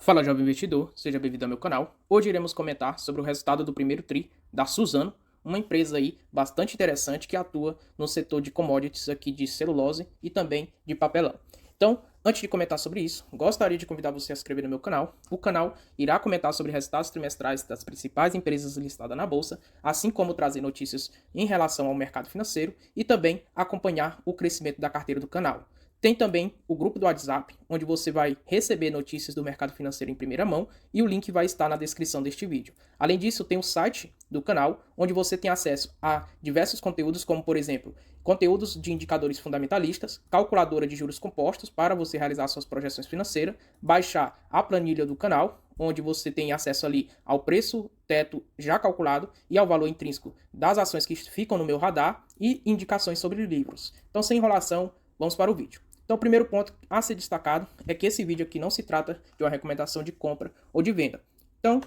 Fala, jovem investidor, seja bem-vindo ao meu canal. Hoje iremos comentar sobre o resultado do primeiro TRI da Suzano, uma empresa aí bastante interessante que atua no setor de commodities aqui de celulose e também de papelão. Então, antes de comentar sobre isso, gostaria de convidar você a se inscrever no meu canal. O canal irá comentar sobre resultados trimestrais das principais empresas listadas na bolsa, assim como trazer notícias em relação ao mercado financeiro e também acompanhar o crescimento da carteira do canal. Tem também o grupo do WhatsApp, onde você vai receber notícias do mercado financeiro em primeira mão e o link vai estar na descrição deste vídeo. Além disso, tem o site do canal, onde você tem acesso a diversos conteúdos, como por exemplo, conteúdos de indicadores fundamentalistas, calculadora de juros compostos para você realizar suas projeções financeiras, baixar a planilha do canal, onde você tem acesso ali ao preço teto já calculado e ao valor intrínseco das ações que ficam no meu radar e indicações sobre livros. Então, sem enrolação, vamos para o vídeo. Então, o primeiro ponto a ser destacado é que esse vídeo aqui não se trata de uma recomendação de compra ou de venda. Então,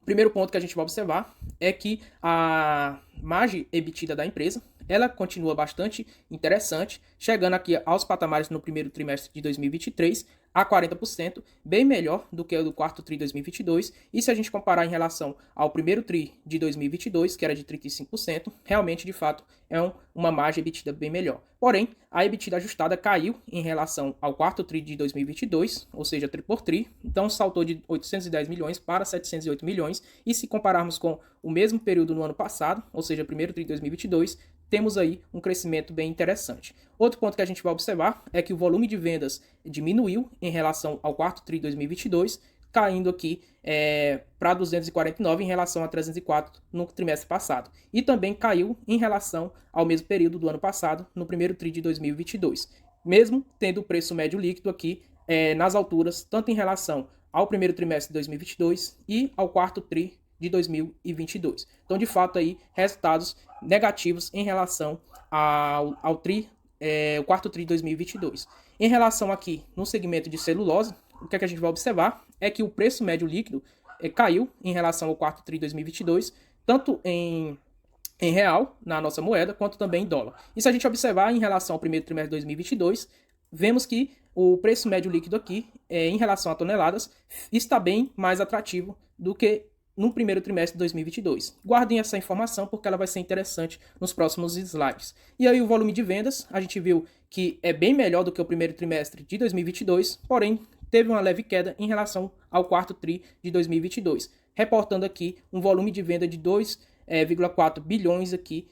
o primeiro ponto que a gente vai observar é que a margem EBITDA da empresa, ela continua bastante interessante, chegando aqui aos patamares no primeiro trimestre de 2023 a 40%, bem melhor do que o do quarto TRI 2022, e se a gente comparar em relação ao primeiro TRI de 2022, que era de 35%, realmente, de fato, é uma margem EBITDA bem melhor. Porém, a EBITDA ajustada caiu em relação ao quarto TRI de 2022, ou seja, TRI por TRI, então saltou de 810 milhões para 708 milhões, e se compararmos com o mesmo período no ano passado, ou seja, primeiro TRI de 2022, temos aí um crescimento bem interessante. Outro ponto que a gente vai observar é que o volume de vendas diminuiu em relação ao quarto TRI de 2022, caindo aqui para 249 em relação a 304 no trimestre passado. E também caiu em relação ao mesmo período do ano passado, no primeiro TRI de 2022. Mesmo tendo o preço médio líquido aqui nas alturas, tanto em relação ao primeiro trimestre de 2022 e ao quarto TRI de 2022. Então, de fato, aí, resultados negativos em relação ao o quarto TRI de 2022. Em relação aqui no segmento de celulose, o que é que a gente vai observar é que o preço médio líquido caiu em relação ao quarto TRI de 2022, tanto em real, na nossa moeda, quanto também em dólar. E se a gente observar em relação ao primeiro trimestre de 2022, vemos que o preço médio líquido aqui, em relação a toneladas, está bem mais atrativo do que no primeiro trimestre de 2022. Guardem essa informação porque ela vai ser interessante nos próximos slides. E aí o volume de vendas, a gente viu que é bem melhor do que o primeiro trimestre de 2022, porém teve uma leve queda em relação ao quarto TRI de 2022, reportando aqui um volume de venda de 2,4 bilhões aqui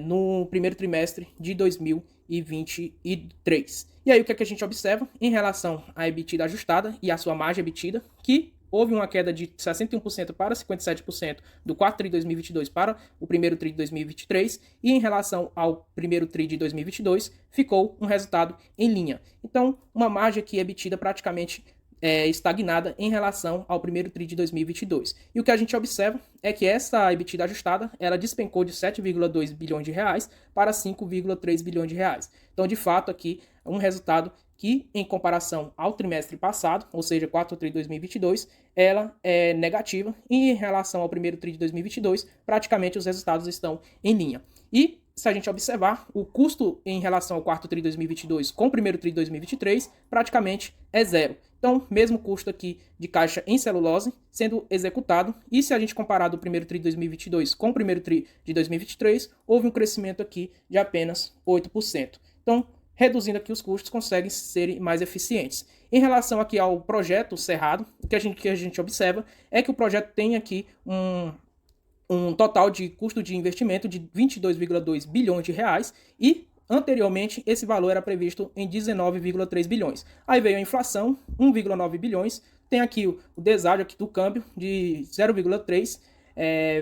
no primeiro trimestre de 2023. E aí o que é que a gente observa em relação à EBITDA ajustada e à sua margem EBITDA, que houve uma queda de 61% para 57% do quarto TRI de 2022 para o primeiro TRI de 2023, e em relação ao primeiro TRI de 2022, ficou um resultado em linha. Então, uma margem aqui EBITDA praticamente estagnada em relação ao primeiro TRI de 2022. E o que a gente observa é que essa EBITDA ajustada, ela despencou de 7,2 bilhões de reais para 5,3 bilhões de reais. Então, de fato, aqui um resultado que, em comparação ao trimestre passado, ou seja, 4 TRI de 2022, ela é negativa, e em relação ao primeiro TRI de 2022, praticamente os resultados estão em linha. E se a gente observar, o custo em relação ao quarto TRI de 2022 com o primeiro TRI de 2023 praticamente é zero. Então, mesmo custo aqui de caixa em celulose sendo executado, e se a gente comparar do primeiro TRI de 2022 com o primeiro TRI de 2023, houve um crescimento aqui de apenas 8%. Então, reduzindo aqui os custos, conseguem ser mais eficientes. Em relação aqui ao projeto Cerrado, o que a gente observa é que o projeto tem aqui um total de custo de investimento de 22,2 bilhões de reais, e anteriormente esse valor era previsto em 19,3 bilhões. Aí veio a inflação, 1,9 bilhões, tem aqui o deságio aqui do câmbio de 0,3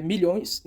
milhões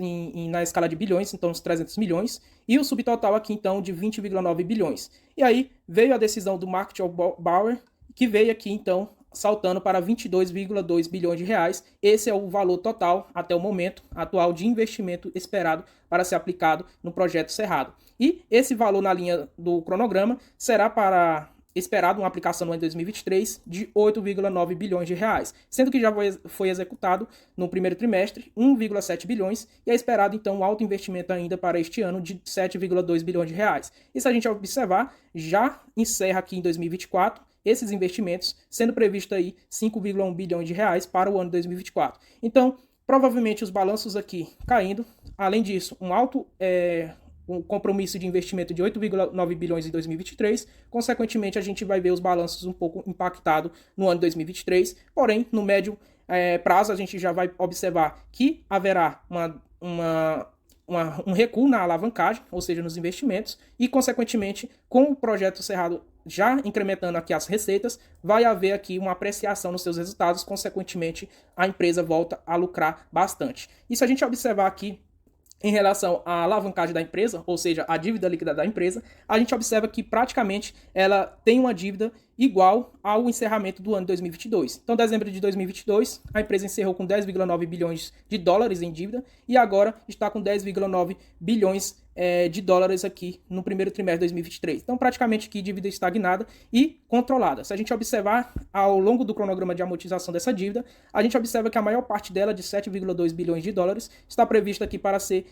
na escala de bilhões, então uns 300 milhões, e o subtotal aqui então de 20,9 bilhões. E aí veio a decisão do Market Bauer, que veio aqui então saltando para 22,2 bilhões de reais. Esse é o valor total até o momento atual de investimento esperado para ser aplicado no projeto Cerrado. E esse valor na linha do cronograma será para esperado uma aplicação no ano de 2023 de 8,9 bilhões de reais, sendo que já foi executado no primeiro trimestre 1,7 bilhões, e é esperado então um alto investimento ainda para este ano de 7,2 bilhões de reais. E se a gente observar, já encerra aqui em 2024 esses investimentos, sendo previsto aí 5,1 bilhões de reais para o ano 2024. Então, provavelmente os balanços aqui caindo, além disso, um compromisso de investimento de 8,9 bilhões em 2023, consequentemente a gente vai ver os balanços um pouco impactados no ano 2023, porém, no médio prazo a gente já vai observar que haverá um recuo na alavancagem, ou seja, nos investimentos, e, consequentemente, com o projeto Cerrado já incrementando aqui as receitas, vai haver aqui uma apreciação nos seus resultados, consequentemente, a empresa volta a lucrar bastante. E se a gente observar aqui em relação à alavancagem da empresa, ou seja, a dívida líquida da empresa, a gente observa que praticamente ela tem uma dívida igual ao encerramento do ano 2022. Então, dezembro de 2022, a empresa encerrou com 10,9 bilhões de dólares em dívida e agora está com 10,9 bilhões de dólares aqui no primeiro trimestre de 2023. Então, praticamente aqui dívida estagnada e controlada. Se a gente observar ao longo do cronograma de amortização dessa dívida, a gente observa que a maior parte dela, de 7,2 bilhões de dólares, está prevista aqui para ser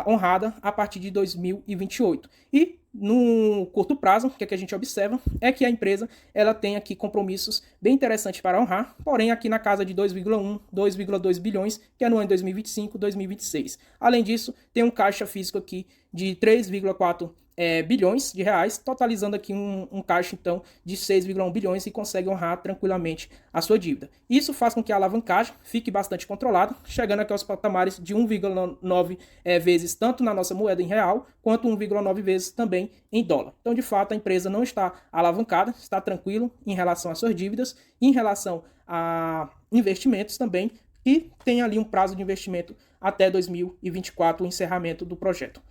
honrada a partir de 2028. E no curto prazo, o que a gente observa é que a empresa ela tem aqui compromissos bem interessantes para honrar, porém aqui na casa de 2,1, 2,2 bilhões, que é no ano de 2025, 2026. Além disso, tem um caixa físico aqui de 3,4 bilhões de reais, totalizando aqui um caixa, então, de 6,1 bilhões e consegue honrar tranquilamente a sua dívida. Isso faz com que a alavancagem fique bastante controlada, chegando aqui aos patamares de 1,9 vezes, tanto na nossa moeda em real, quanto 1,9 vezes também em dólar. Então, de fato, a empresa não está alavancada, está tranquilo em relação às suas dívidas, em relação a investimentos também, e tem ali um prazo de investimento até 2024, o encerramento do projeto.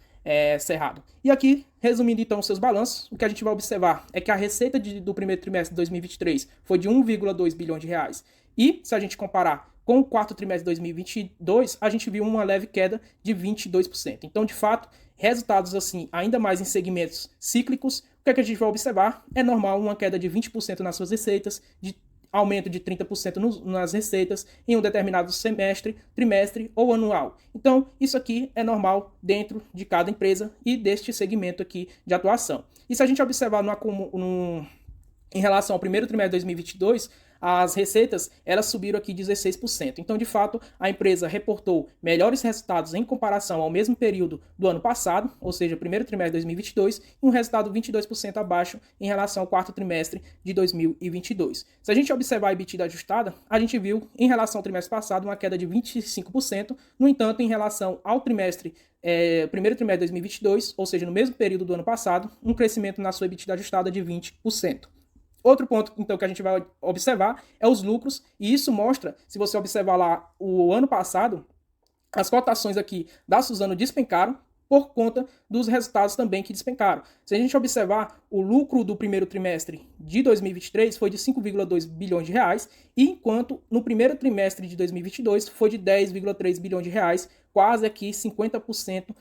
Cerrado. E aqui, resumindo então os seus balanços, o que a gente vai observar é que a receita do primeiro trimestre de 2023 foi de 1,2 bilhão de reais. E se a gente comparar com o quarto trimestre de 2022, a gente viu uma leve queda de 22%. Então, de fato, resultados assim, ainda mais em segmentos cíclicos, o que a gente vai observar é normal uma queda de 20% nas suas receitas, de aumento de 30% nas receitas em um determinado semestre, trimestre ou anual. Então, isso aqui é normal dentro de cada empresa e deste segmento aqui de atuação. E se a gente observar em relação ao primeiro trimestre de 2022, as receitas elas subiram aqui 16%. Então, de fato, a empresa reportou melhores resultados em comparação ao mesmo período do ano passado, ou seja, primeiro trimestre de 2022, e um resultado 22% abaixo em relação ao quarto trimestre de 2022. Se a gente observar a EBITDA ajustada, a gente viu, em relação ao trimestre passado, uma queda de 25%. No entanto, em relação ao primeiro trimestre de 2022, ou seja, no mesmo período do ano passado, um crescimento na sua EBITDA ajustada de 20%. Outro ponto, então, que a gente vai observar é os lucros, e isso mostra, se você observar lá o ano passado, as cotações aqui da Suzano despencaram por conta dos resultados também que despencaram. Se a gente observar, o lucro do primeiro trimestre de 2023 foi de 5,2 bilhões de reais, enquanto no primeiro trimestre de 2022 foi de 10,3 bilhões de reais, quase aqui 50%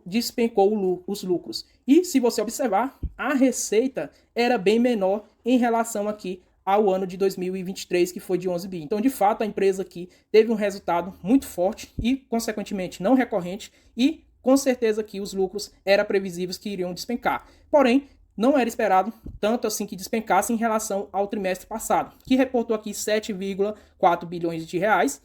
despencou os lucros. E se você observar, a receita era bem menor em relação aqui ao ano de 2023, que foi de 11 bi. Então, de fato, a empresa aqui teve um resultado muito forte e, consequentemente, não recorrente, e com certeza que os lucros eram previsíveis que iriam despencar. Porém, não era esperado tanto assim que despencasse em relação ao trimestre passado, que reportou aqui 7,4 bilhões de reais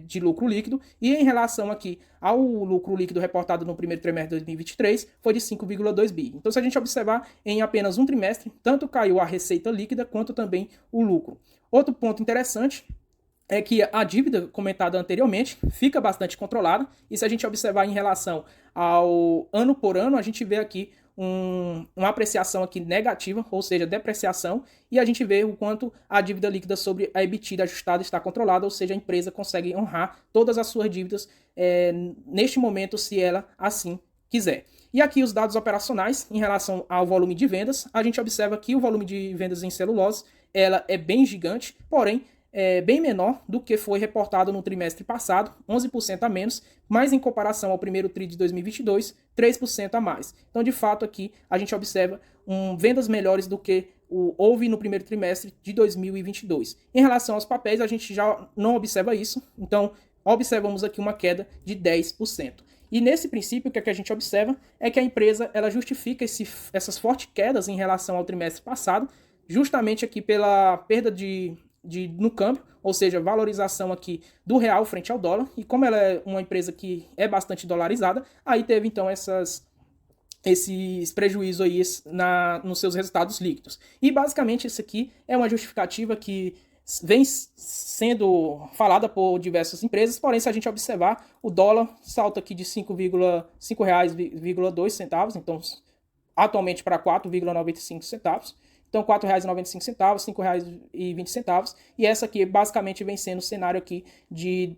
de lucro líquido, e em relação aqui ao lucro líquido reportado no primeiro trimestre de 2023, foi de 5,2 bi. Então, se a gente observar, em apenas um trimestre, tanto caiu a receita líquida quanto também o lucro. Outro ponto interessante é que a dívida comentada anteriormente fica bastante controlada, e se a gente observar em relação ao ano por ano, a gente vê aqui uma apreciação aqui negativa, ou seja, depreciação, e a gente vê o quanto a dívida líquida sobre a EBITDA ajustada está controlada, ou seja, a empresa consegue honrar todas as suas dívidas neste momento, se ela assim quiser. E aqui os dados operacionais em relação ao volume de vendas, a gente observa que o volume de vendas em celulose ela é bem gigante, porém bem menor do que foi reportado no trimestre passado, 11% a menos, mas em comparação ao primeiro TRI de 2022, 3% a mais. Então, de fato, aqui a gente observa vendas melhores do que houve no primeiro trimestre de 2022. Em relação aos papéis, a gente já não observa isso, então observamos aqui uma queda de 10%. E nesse princípio, o que a gente observa é que a empresa ela justifica essas fortes quedas em relação ao trimestre passado, justamente aqui pela perda no câmbio, ou seja, valorização aqui do real frente ao dólar, e como ela é uma empresa que é bastante dolarizada, aí teve então esses prejuízos aí nos seus resultados líquidos. E basicamente isso aqui é uma justificativa que vem sendo falada por diversas empresas, porém se a gente observar, o dólar salta aqui de R$ 5,2, então atualmente para R$ 4,95. Então, R$ 4,95, R$ 5,20. E essa aqui basicamente vem sendo o cenário aqui de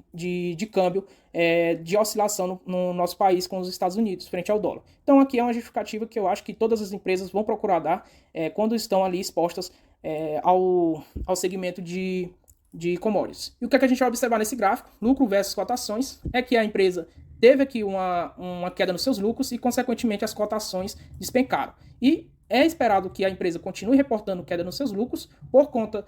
câmbio, de oscilação no nosso país com os Estados Unidos, frente ao dólar. Então, aqui é uma justificativa que eu acho que todas as empresas vão procurar dar quando estão ali expostas ao segmento de commodities. E o que a gente vai observar nesse gráfico, lucro versus cotações, é que a empresa teve aqui uma queda nos seus lucros e, consequentemente, as cotações despencaram. E é esperado que a empresa continue reportando queda nos seus lucros por conta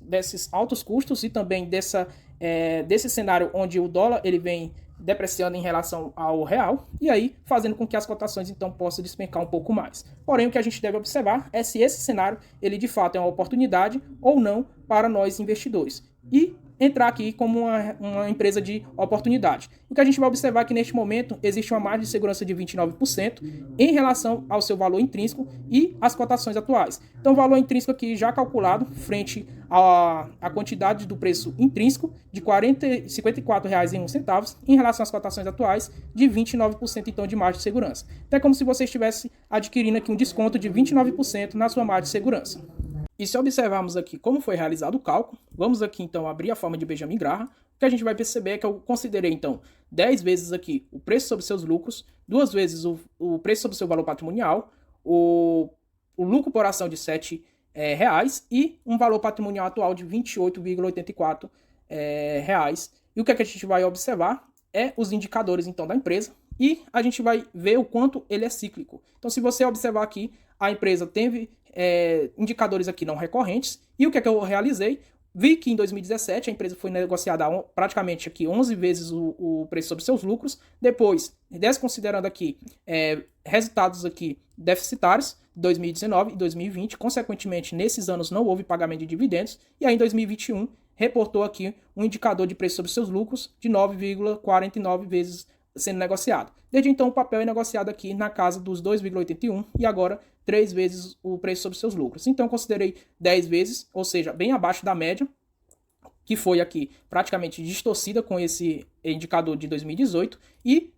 desses altos custos e também desse cenário onde o dólar ele vem depreciando em relação ao real, e aí fazendo com que as cotações então possam despencar um pouco mais. Porém, o que a gente deve observar é se esse cenário ele de fato é uma oportunidade ou não para nós investidores. E entrar aqui como uma empresa de oportunidade. O que a gente vai observar é que neste momento existe uma margem de segurança de 29% em relação ao seu valor intrínseco e às cotações atuais. Então o valor intrínseco aqui já calculado frente à quantidade do preço intrínseco de R$ 54,01 em relação às cotações atuais de 29% então de margem de segurança. Então é como se você estivesse adquirindo aqui um desconto de 29% na sua margem de segurança. E se observarmos aqui como foi realizado o cálculo, vamos aqui então abrir a forma de Benjamin Graham, o que a gente vai perceber é que eu considerei então 10 vezes aqui o preço sobre seus lucros, 2 vezes o preço sobre seu valor patrimonial, o lucro por ação de R$ 7 reais e um valor patrimonial atual de R$ 28,84 reais. E o que a gente vai observar é os indicadores então da empresa e a gente vai ver o quanto ele é cíclico. Então se você observar aqui, a empresa teve indicadores aqui não recorrentes. E o que é que eu realizei? Vi que em 2017 a empresa foi negociada praticamente aqui 11 vezes o preço sobre seus lucros. Depois, desconsiderando aqui resultados aqui deficitários, 2019 e 2020, consequentemente nesses anos não houve pagamento de dividendos. E aí em 2021 reportou aqui um indicador de preço sobre seus lucros de 9,49 vezes sendo negociado. Desde então o papel é negociado aqui na casa dos 2,81 e agora 3 vezes o preço sobre seus lucros. Então considerei 10 vezes, ou seja, bem abaixo da média, que foi aqui praticamente distorcida com esse indicador de 2018, e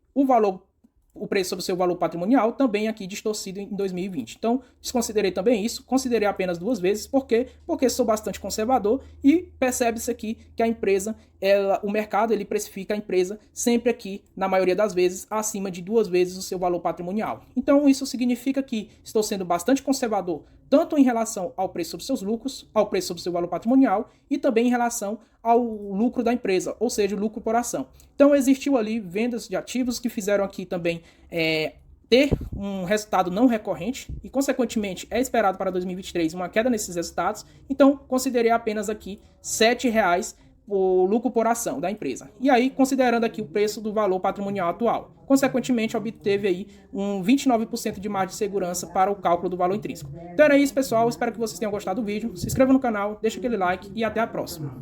o preço sobre seu valor patrimonial também aqui distorcido em 2020. Então, desconsiderei também isso, considerei apenas 2 vezes, porque sou bastante conservador e percebe-se aqui que a empresa, o mercado, ele precifica a empresa sempre aqui, na maioria das vezes, acima de 2 vezes o seu valor patrimonial. Então, isso significa que estou sendo bastante conservador, tanto em relação ao preço sobre seus lucros, ao preço sobre seu valor patrimonial e também em relação ao lucro da empresa, ou seja, o lucro por ação. Então existiu ali vendas de ativos que fizeram aqui também ter um resultado não recorrente e consequentemente é esperado para 2023 uma queda nesses resultados. Então considerei apenas aqui R$ 7 o lucro por ação da empresa. E aí, considerando aqui o preço do valor patrimonial atual. Consequentemente, obteve aí um 29% de margem de segurança para o cálculo do valor intrínseco. Então era isso, pessoal. Espero que vocês tenham gostado do vídeo. Se inscreva no canal, deixa aquele like e até a próxima.